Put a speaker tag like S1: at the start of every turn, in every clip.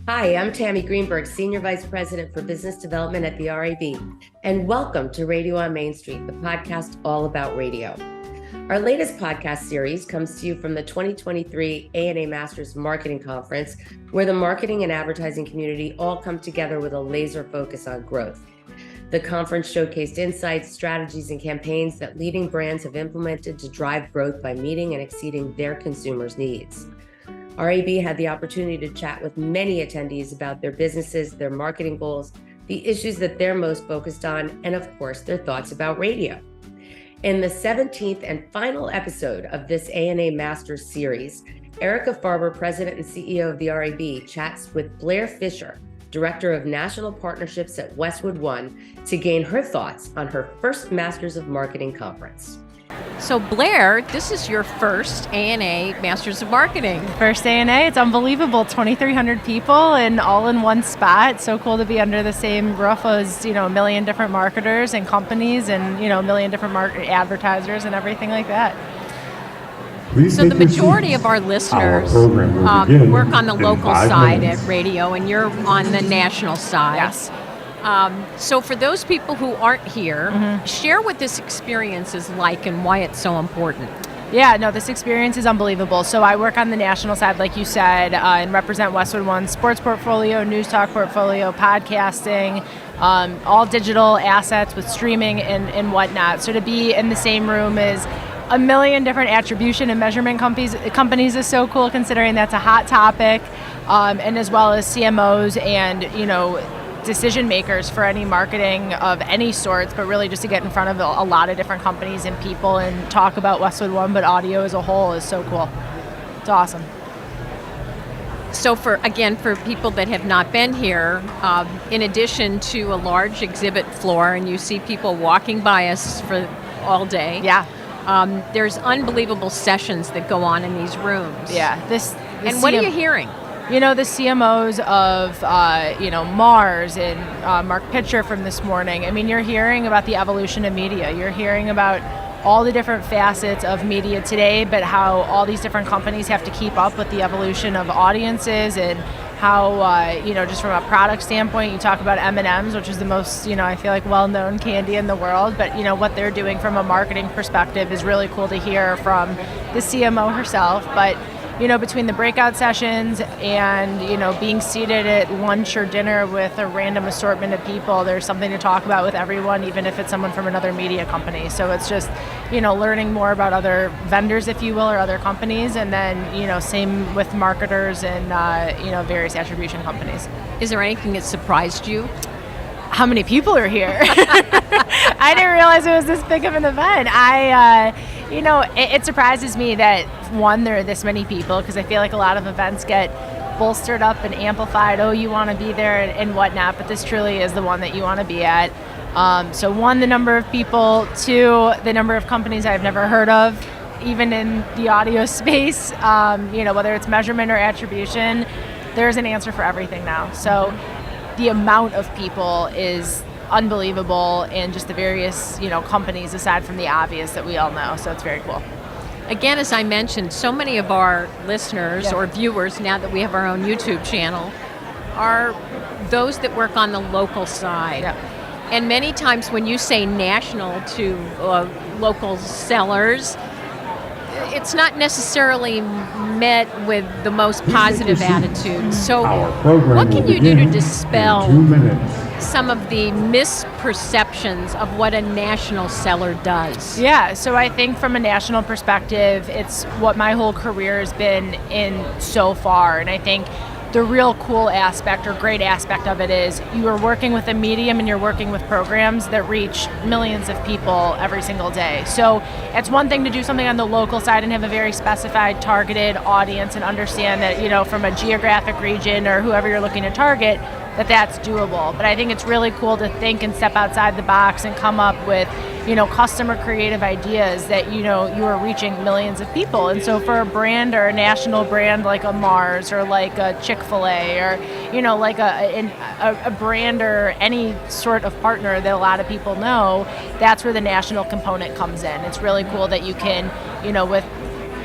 S1: Hi, I'm Tammy Greenberg, Senior Vice President for Business Development at the RAB, and welcome to Radio on Main Street, the podcast all about radio. Our latest podcast series comes to you from the 2023 ANA Masters Marketing Conference, where the marketing and advertising community all come together with a laser focus on growth. The conference showcased insights, strategies, and campaigns that leading brands have implemented to drive growth by meeting and exceeding their consumers' needs. RAB had the opportunity to chat with many attendees about their businesses, their marketing goals, the issues that they're most focused on, and of course, their thoughts about radio. In the 17th and final episode of this ANA Masters series, Erica Farber, President and CEO of the RAB, chats with Blair Fischer, Director of National Partnerships at Westwood One, to gain her thoughts on her first Masters of Marketing conference.
S2: So Blair, this is your first ANA Masters of Marketing.
S3: First ANA, it's unbelievable. 2,300 people and all in one spot. So cool to be under the same roof as, a million different marketers and companies and, a million different advertisers and everything like that.
S2: So the majority of our listeners work on the local side at radio, and you're on the national side.
S3: Yes.
S2: So for those people who aren't here, share what this experience is like and why it's so important.
S3: Yeah, no, this experience is unbelievable. So I work on the national side, like you said, and represent Westwood One's sports portfolio, news talk portfolio, podcasting, all digital assets with streaming and whatnot. So to be in the same room as a million different attribution and measurement companies is so cool, considering that's a hot topic, and as well as CMOs and, decision makers for any marketing of any sorts, but really just to get in front of a lot of different companies and people and talk about Westwood One, but audio as a whole is so cool. It's awesome.
S2: So for people that have not been here, in addition to a large exhibit floor, and you see people walking by us for all day.
S3: Yeah.
S2: There's unbelievable sessions that go on in these rooms.
S3: Yeah.
S2: What are you hearing?
S3: The CMOs of, Mars and Mark Pitcher from this morning. I mean, you're hearing about the evolution of media. You're hearing about all the different facets of media today, but how all these different companies have to keep up with the evolution of audiences and how, just from a product standpoint, you talk about M&Ms, which is the most, I feel like well-known candy in the world, but, what they're doing from a marketing perspective is really cool to hear from the CMO herself. But between the breakout sessions and, being seated at lunch or dinner with a random assortment of people, there's something to talk about with everyone, even if it's someone from another media company. So it's just, learning more about other vendors, if you will, or other companies. And then, same with marketers and, various attribution companies.
S2: Is there anything that surprised you?
S3: How many people are here? I didn't realize it was this big of an event. It surprises me that, one, there are this many people, because I feel like a lot of events get bolstered up and amplified. Oh, you want to be there and whatnot, but this truly is the one that you want to be at. So one, the number of people. Two, the number of companies I've never heard of, even in the audio space. Whether it's measurement or attribution, there's an answer for everything now. So the amount of people is unbelievable, and just the various, companies aside from the obvious that we all know. So it's very cool.
S2: Again, as I mentioned, so many of our listeners or viewers, now that we have our own YouTube channel, are those that work on the local side.
S3: Yeah.
S2: And many times when you say national to local sellers, it's not necessarily met with the most positive attitude. So what can you do to dispel some of the misperceptions of what a national seller does?
S3: Yeah, so I think from a national perspective, it's what my whole career has been in so far. And I think the real cool aspect or great aspect of it is you are working with a medium and you're working with programs that reach millions of people every single day. So it's one thing to do something on the local side and have a very specified targeted audience and understand that, from a geographic region or whoever you're looking to target, that's doable. But I think it's really cool to think and step outside the box and come up with, customer creative ideas that, you are reaching millions of people. And so for a brand or a national brand like a Mars or like a Chick-fil-A or, like a brand or any sort of partner that a lot of people know, that's where the national component comes in. It's really cool that you can, with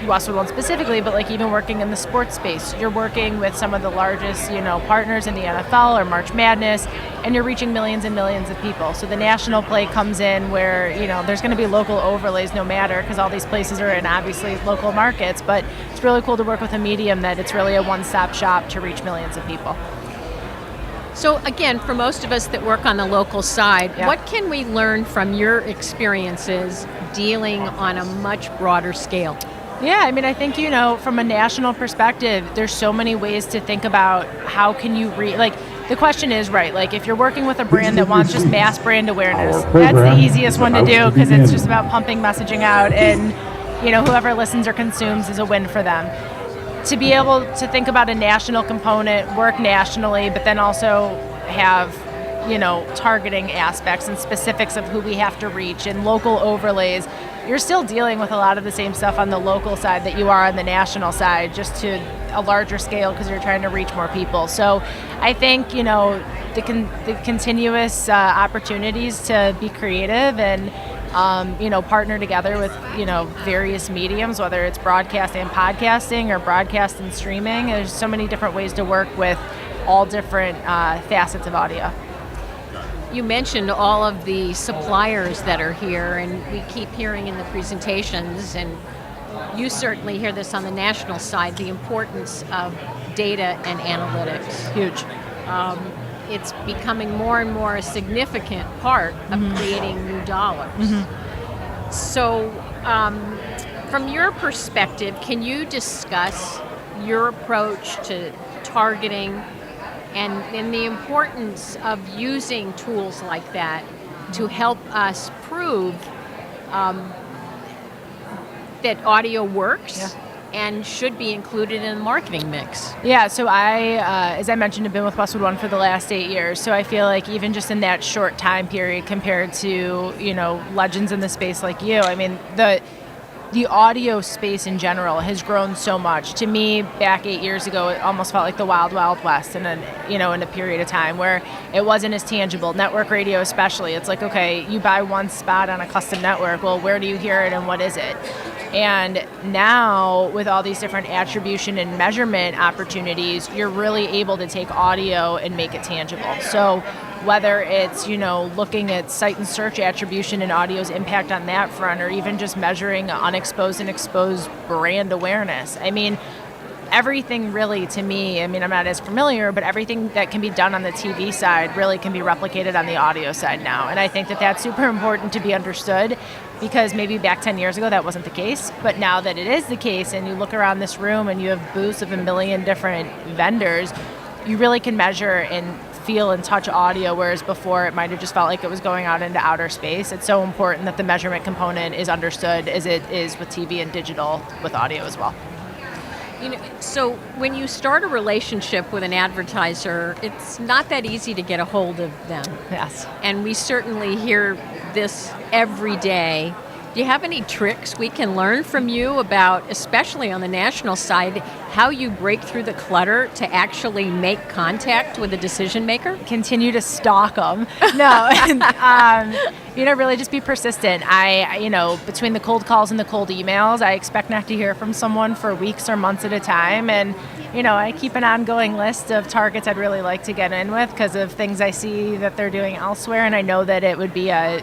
S3: Westwood One specifically, but like even working in the sports space, you're working with some of the largest, partners in the NFL or March Madness, and you're reaching millions and millions of people. So the national play comes in where, there's going to be local overlays no matter, because all these places are in obviously local markets, but it's really cool to work with a medium that it's really a one-stop shop to reach millions of people.
S2: So again, for most of us that work on the local side,
S3: Yeah.
S2: what can we learn from your experiences dealing on a much broader scale?
S3: Yeah, I think, from a national perspective, there's so many ways to think about how can you the question is, right, like if you're working with a brand that wants just mass brand awareness, that's the easiest one to do because it's just about pumping messaging out and, whoever listens or consumes is a win for them. To be able to think about a national component, work nationally, but then also have, targeting aspects and specifics of who we have to reach and local overlays, you're still dealing with a lot of the same stuff on the local side that you are on the national side, just to a larger scale because you're trying to reach more people. So I think, the continuous opportunities to be creative and partner together with, various mediums, whether it's broadcast and podcasting or broadcast and streaming. There's so many different ways to work with all different facets of audio.
S2: You mentioned all of the suppliers that are here, and we keep hearing in the presentations, and you certainly hear this on the national side, the importance of data and analytics.
S3: Huge.
S2: It's becoming more and more a significant part of creating new dollars. Mm-hmm. So, from your perspective, can you discuss your approach to targeting and the importance of using tools like that to help us prove that audio works and should be included in the marketing mix?
S3: Yeah, so I, as I mentioned, have been with Westwood One for the last 8 years. So I feel like even just in that short time period compared to, legends in the space like you, the audio space in general has grown so much. To me, back 8 years ago, it almost felt like the wild, wild west in a period of time where it wasn't as tangible. Network radio especially, it's like, okay, you buy one spot on a custom network, well, where do you hear it and what is it? And now with all these different attribution and measurement opportunities, you're really able to take audio and make it tangible. So whether it's, looking at site and search attribution and audio's impact on that front, or even just measuring unexposed and exposed brand awareness. Everything really, to me, I'm not as familiar, but everything that can be done on the TV side really can be replicated on the audio side now. And I think that that's super important to be understood, because maybe back 10 years ago that wasn't the case, but now that it is the case and you look around this room and you have booths of a million different vendors, you really can measure and feel and touch audio, whereas before it might have just felt like it was going out into outer space. It's so important that the measurement component is understood as it is with TV and digital with audio as well.
S2: So when you start a relationship with an advertiser, it's not that easy to get a hold of them.
S3: Yes.
S2: And we certainly hear this every day. Do you have any tricks we can learn from you about, especially on the national side, how you break through the clutter to actually make contact with a decision maker?
S3: Continue to stalk them. No, really just be persistent. Between the cold calls and the cold emails, I expect not to hear from someone for weeks or months at a time. And, I keep an ongoing list of targets I'd really like to get in with because of things I see that they're doing elsewhere. And I know that it would be a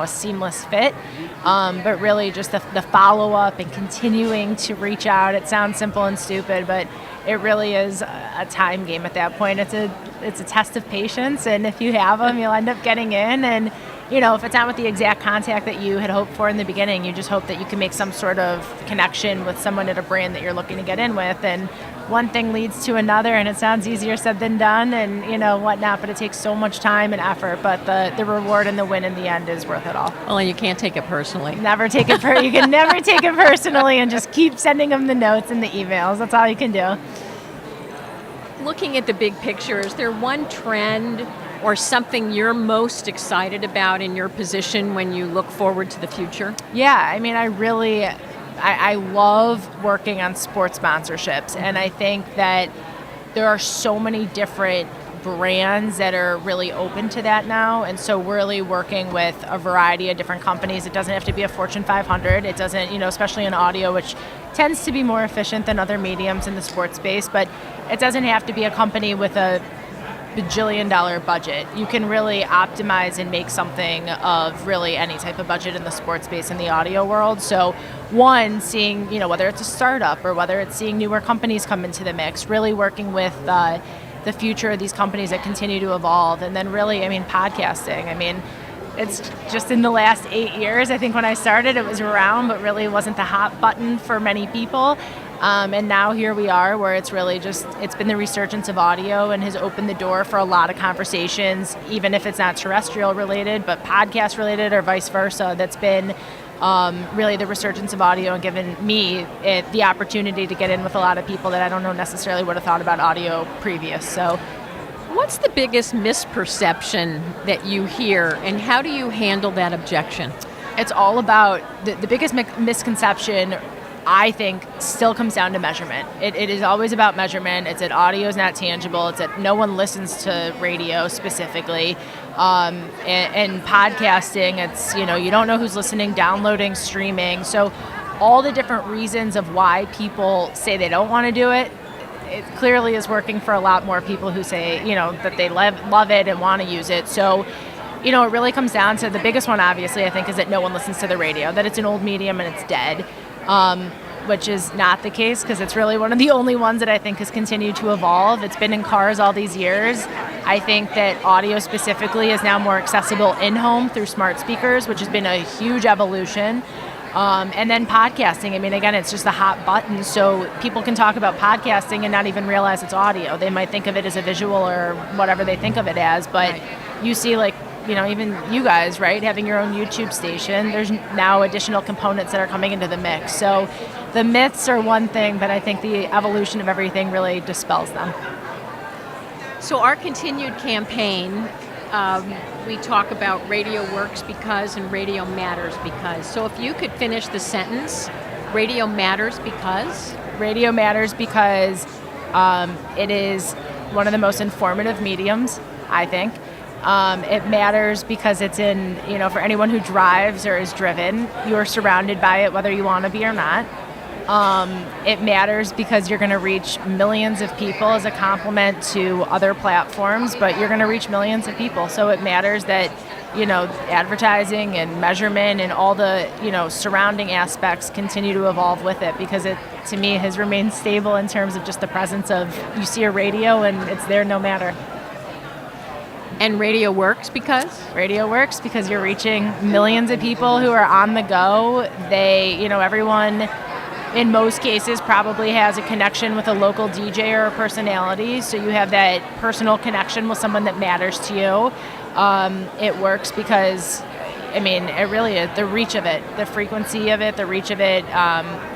S3: seamless fit. But really just the follow-up and continuing to reach out. It sounds simple and stupid, but it really is a time game at that point. It's a test of patience, and if you have them, you'll end up getting in. And, if it's not with the exact contact that you had hoped for in the beginning, you just hope that you can make some sort of connection with someone at a brand that you're looking to get in with. And one thing leads to another, and it sounds easier said than done and, whatnot, but it takes so much time and effort. But the reward and the win in the end is worth it all.
S2: Well, you can't take it personally.
S3: Never take it you can never take it personally, and just keep sending them the notes and the emails. That's all you can do.
S2: Looking at the big picture, is there one trend or something you're most excited about in your position when you look forward to the future?
S3: Yeah, I love working on sports sponsorships, and I think that there are so many different brands that are really open to that now. And so we're really working with a variety of different companies. It doesn't have to be a Fortune 500. It doesn't, especially in audio, which tends to be more efficient than other mediums in the sports space, but it doesn't have to be a company with a bajillion-dollar budget. You can really optimize and make something of really any type of budget in the sports space in the audio world. So one, seeing, whether it's a startup or whether it's seeing newer companies come into the mix, really working with the future of these companies that continue to evolve. And then really, podcasting. It's just in the last 8 years. I think when I started, it was around, but really wasn't the hot button for many people. And now here we are, where it's really it's been the resurgence of audio and has opened the door for a lot of conversations, even if it's not terrestrial related, but podcast related or vice versa. That's been really the resurgence of audio and given me the opportunity to get in with a lot of people that I don't know necessarily would have thought about audio previous. So,
S2: what's the biggest misperception that you hear, and how do you handle that objection?
S3: It's all about the biggest misconception, I think, still comes down to measurement. It is always about measurement. It's that audio is not tangible. It's that no one listens to radio specifically. And podcasting, it's, you don't know who's listening, downloading, streaming. So all the different reasons of why people say they don't want to do it, it clearly is working for a lot more people who say, that they love it and want to use it. So, it really comes down to the biggest one, obviously, I think, is that no one listens to the radio, that it's an old medium and it's dead. Which is not the case, because it's really one of the only ones that I think has continued to evolve. It's been in cars all these years. I think that audio specifically is now more accessible in-home through smart speakers, which has been a huge evolution. And then podcasting, again, it's just a hot button, so people can talk about podcasting and not even realize it's audio. They might think of it as a visual or whatever they think of it as, but you see, even you guys, right, having your own YouTube station, there's now additional components that are coming into the mix. So the myths are one thing, but I think the evolution of everything really dispels them.
S2: So our continued campaign, we talk about radio works because and radio matters because. So if you could finish the sentence, radio matters because?
S3: Radio matters because it is one of the most informative mediums, I think. It matters because it's in, for anyone who drives or is driven, you're surrounded by it whether you want to be or not. It matters because you're going to reach millions of people as a complement to other platforms, but you're going to reach millions of people. So it matters that, advertising and measurement and all the, surrounding aspects continue to evolve with it, because it, to me, has remained stable in terms of just the presence of, you see a radio and it's there no matter.
S2: And radio works because?
S3: Radio works because you're reaching millions of people who are on the go. They, everyone in most cases probably has a connection with a local DJ or a personality. So you have that personal connection with someone that matters to you. It works because, it really is the reach of it, the frequency of it, the reach of it.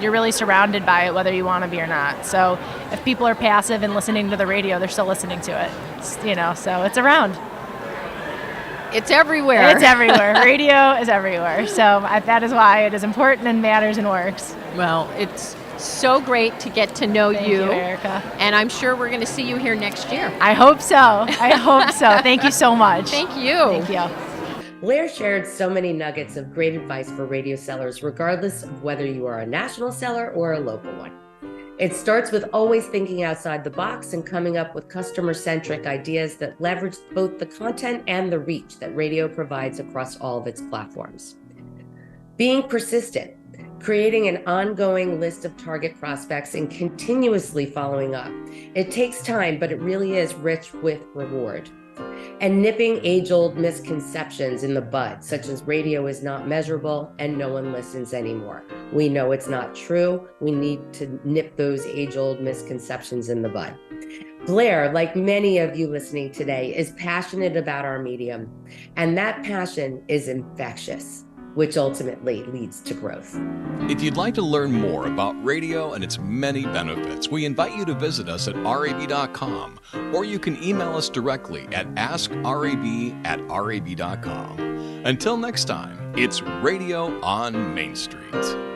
S3: You're really surrounded by it whether you want to be or not. So if people are passive and listening to the radio, they're still listening to it. So it's around.
S2: It's everywhere.
S3: It's everywhere. Radio is everywhere. So that is why it is important and matters and works.
S2: Well, it's so great to get to know
S3: Thank you, Erica.
S2: And I'm sure we're going to see you here next year.
S3: I hope so. Thank you so much.
S2: Thank you.
S3: Thank you.
S1: Blair shared so many nuggets of great advice for radio sellers, regardless of whether you are a national seller or a local one. It starts with always thinking outside the box and coming up with customer-centric ideas that leverage both the content and the reach that radio provides across all of its platforms. Being persistent, creating an ongoing list of target prospects and continuously following up. It takes time, but it really is rich with reward. And nipping age-old misconceptions in the bud, such as radio is not measurable and no one listens anymore. We know it's not true. We need to nip those age-old misconceptions in the bud. Blair, like many of you listening today, is passionate about our medium, and that passion is infectious, which ultimately leads to growth.
S4: If you'd like to learn more about radio and its many benefits, we invite you to visit us at rab.com, or you can email us directly at askrab@rab.com. Until next time, it's Radio on Main Street.